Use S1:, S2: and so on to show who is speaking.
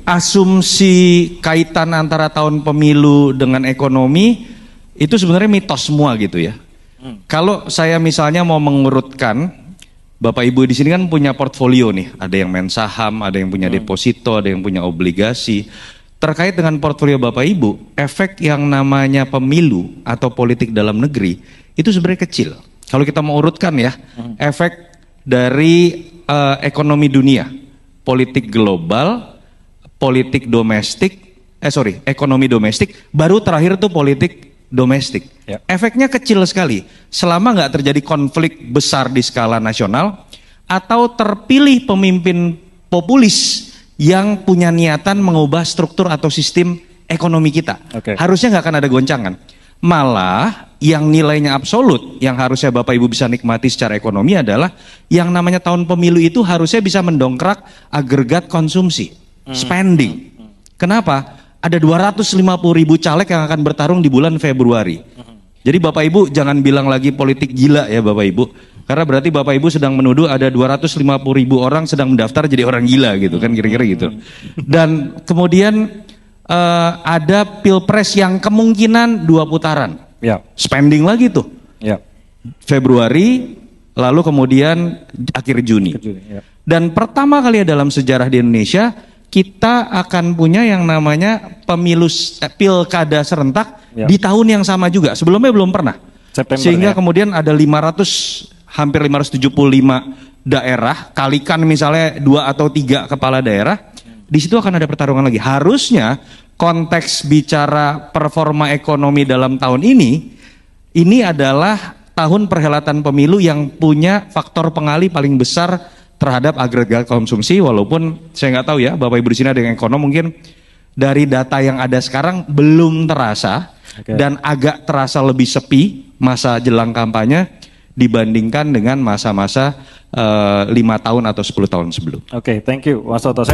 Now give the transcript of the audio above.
S1: asumsi kaitan antara tahun pemilu dengan ekonomi itu sebenarnya mitos semua gitu ya. Kalau saya misalnya mau mengurutkan, Bapak Ibu di sini kan punya portfolio nih, ada yang main saham, ada yang punya deposito, ada yang punya obligasi. Terkait dengan portfolio Bapak Ibu, efek yang namanya pemilu atau politik dalam negeri itu sebenarnya kecil. Kalau kita mau urutkan ya, efek dari ekonomi dunia, politik global, politik domestik, ekonomi domestik, baru terakhir tuh politik domestik.
S2: Ya.
S1: Efeknya kecil sekali selama nggak terjadi konflik besar di skala nasional atau terpilih pemimpin populis yang punya niatan mengubah struktur atau sistem ekonomi kita. Harusnya nggak akan ada goncangan. Malah yang nilainya absolut yang harusnya Bapak Ibu bisa nikmati secara ekonomi adalah yang namanya tahun pemilu itu harusnya bisa mendongkrak agregat konsumsi, spending. Kenapa? Ada 250.000 caleg yang akan bertarung di bulan Februari. Jadi Bapak Ibu jangan bilang lagi politik gila ya Bapak Ibu. Karena berarti Bapak Ibu sedang menuduh ada 250.000 orang sedang mendaftar jadi orang gila gitu kan, kira-kira gitu. Dan kemudian ada pilpres yang kemungkinan 2 putaran.
S2: Ya.
S1: Spending lagi tuh.
S2: Ya.
S1: Februari lalu kemudian akhir Juni.
S2: Ya.
S1: Dan pertama kali dalam sejarah di Indonesia kita akan punya yang namanya pemilu pilkada serentak di tahun yang sama juga. Sebelumnya belum pernah.
S2: September,
S1: sehingga kemudian ada hampir 575 daerah, kalikan misalnya 2 atau 3 kepala daerah, di situ akan ada pertarungan lagi. Harusnya konteks bicara performa ekonomi dalam tahun ini adalah tahun perhelatan pemilu yang punya faktor pengali paling besar terhadap agregat konsumsi, walaupun saya nggak tahu ya, Bapak Ibu di sini ada yang ekonom, mungkin dari data yang ada sekarang belum terasa dan agak terasa lebih sepi masa jelang kampanye dibandingkan dengan masa-masa 5 tahun atau 10 tahun sebelum.
S2: Oke, thank you Mas Toto.